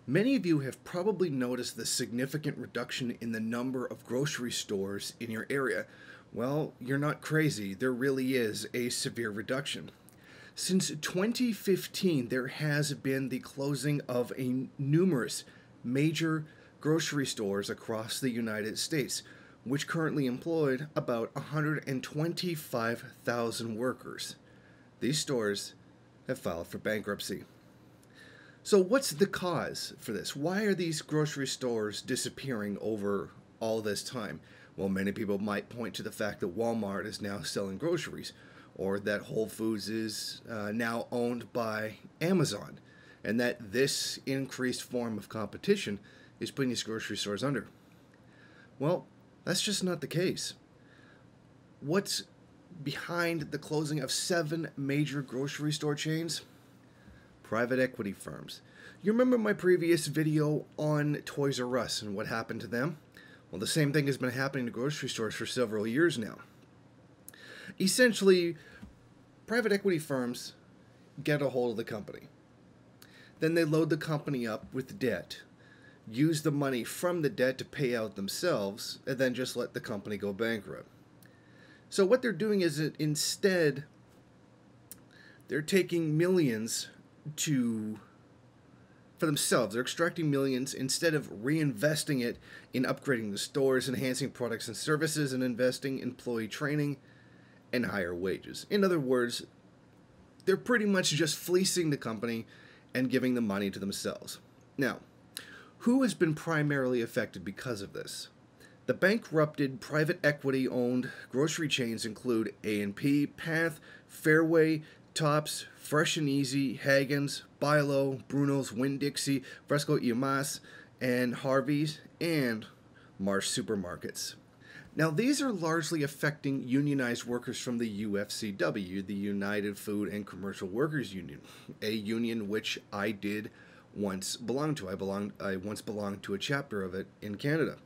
Many of you have probably noticed the significant reduction in the number of grocery stores in your area. Well, you're not crazy. There really is a severe reduction. Since 2015, there has been the closing of numerous major grocery stores across the United States, which currently employed about 125,000 workers. These stores have filed for bankruptcy. So, what's the cause for this? Why are these grocery stores disappearing over all this time? Well, many people might point to the fact that Walmart is now selling groceries, or that Whole Foods is now owned by Amazon, and that this increased form of competition is putting these grocery stores under. Well, that's just not the case. What's behind the closing of 7 major grocery store chains? Private equity firms. You remember my previous video on Toys R Us and what happened to them? Well, the same thing has been happening to grocery stores for several years now. Essentially, private equity firms get a hold of the company. Then they load the company up with debt, use the money from the debt to pay out themselves, and then just let the company go bankrupt. So what they're doing is that instead, they're taking millions for themselves. They're extracting millions instead of reinvesting it in upgrading the stores, enhancing products and services, and investing in employee training and higher wages. In other words, they're pretty much just fleecing the company and giving the money to themselves. Now, who has been primarily affected because of this? The bankrupted private equity-owned grocery chains include A&P, Path, Fairway, Tops, Fresh and Easy, Hagen's, Bilo, Bruno's, Winn-Dixie, Fresco y Mas, and Harvey's, and Marsh Supermarkets. Now, these are largely affecting unionized workers from the UFCW, the United Food and Commercial Workers Union, a union which I did once belong to. I once belonged to a chapter of it in Canada.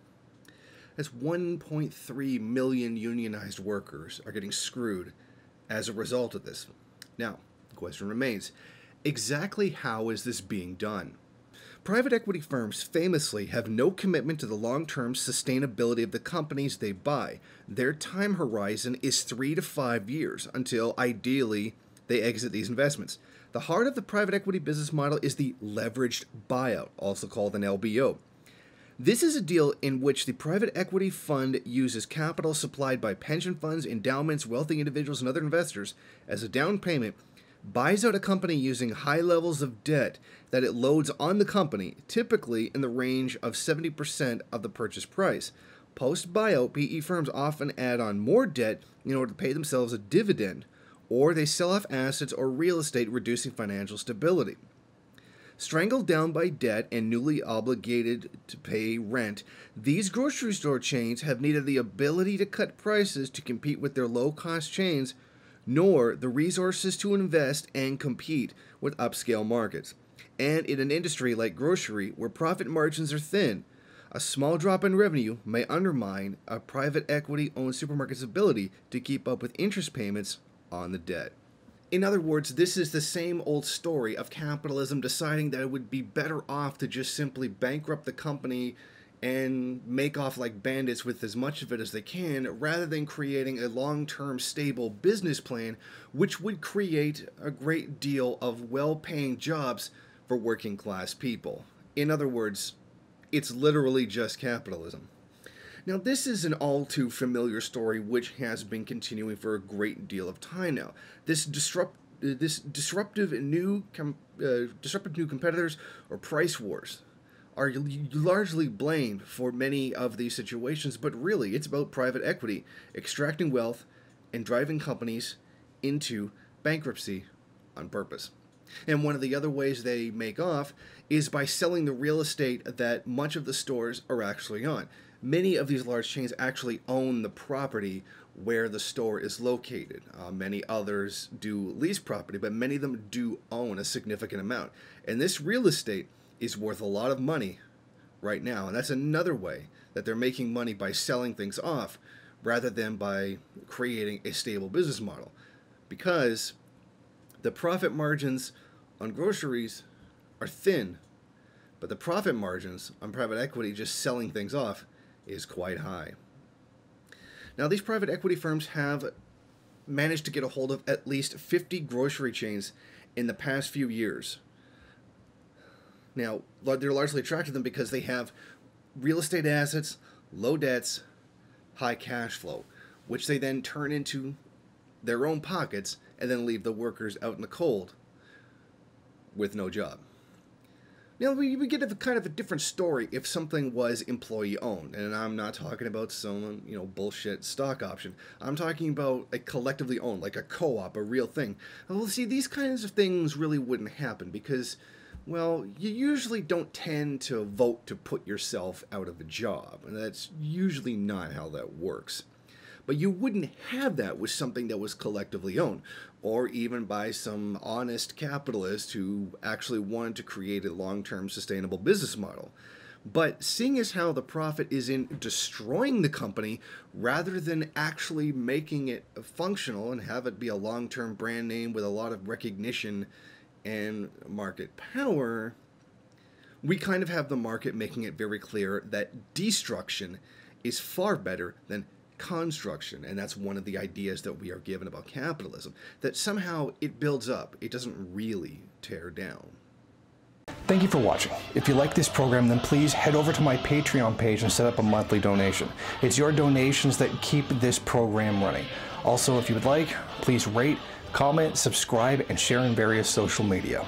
That's 1.3 million unionized workers are getting screwed as a result of this. Now, the question remains, exactly how is this being done? Private equity firms famously have no commitment to the long-term sustainability of the companies they buy. Their time horizon is 3 to 5 years until, ideally, they exit these investments. The heart of the private equity business model is the leveraged buyout, also called an LBO. This is a deal in which the private equity fund uses capital supplied by pension funds, endowments, wealthy individuals, and other investors as a down payment, buys out a company using high levels of debt that it loads on the company, typically in the range of 70% of the purchase price. Post-buyout, PE firms often add on more debt in order to pay themselves a dividend, or they sell off assets or real estate, reducing financial stability. Strangled down by debt and newly obligated to pay rent, these grocery store chains have neither the ability to cut prices to compete with their low-cost chains, nor the resources to invest and compete with upscale markets. And in an industry like grocery, where profit margins are thin, a small drop in revenue may undermine a private equity-owned supermarket's ability to keep up with interest payments on the debt. In other words, this is the same old story of capitalism deciding that it would be better off to just simply bankrupt the company and make off like bandits with as much of it as they can, rather than creating a long-term stable business plan which would create a great deal of well-paying jobs for working-class people. In other words, it's literally just capitalism. Now, this is an all-too-familiar story which has been continuing for a great deal of time now. This disruptive new competitors or price wars are largely blamed for many of these situations, but really it's about private equity extracting wealth and driving companies into bankruptcy on purpose. And one of the other ways they make off is by selling the real estate that much of the stores are actually on. Many of these large chains actually own the property where the store is located. Many others do lease property, but many of them do own a significant amount. And this real estate is worth a lot of money right now. And that's another way that they're making money, by selling things off rather than by creating a stable business model. Because the profit margins on groceries are thin but the profit margins on private equity just selling things off is quite high. Now, these private equity firms have managed to get a hold of at least 50 grocery chains in the past few years. Now, they're largely attracted to them because they have real estate assets, low debts, high cash flow, which they then turn into their own pockets and then leave the workers out in the cold with no job. Now, we get a kind of a different story if something was employee-owned, and I'm not talking about some, bullshit stock option. I'm talking about a collectively owned, like a co-op, a real thing. Well, see, these kinds of things really wouldn't happen because, well, you usually don't tend to vote to put yourself out of a job, and that's usually not how that works. But you wouldn't have that with something that was collectively owned, or even by some honest capitalist who actually wanted to create a long-term sustainable business model. But seeing as how the profit is in destroying the company rather than actually making it functional and have it be a long-term brand name with a lot of recognition and market power, we kind of have the market making it very clear that destruction is far better than construction, and that's one of the ideas that we are given about capitalism, that somehow it builds up, it doesn't really tear down. Thank you for watching. If you like this program, then please head over to my Patreon page and set up a monthly donation. It's your donations that keep this program running. Also, if you would like, please rate, comment, subscribe, and share in various social media.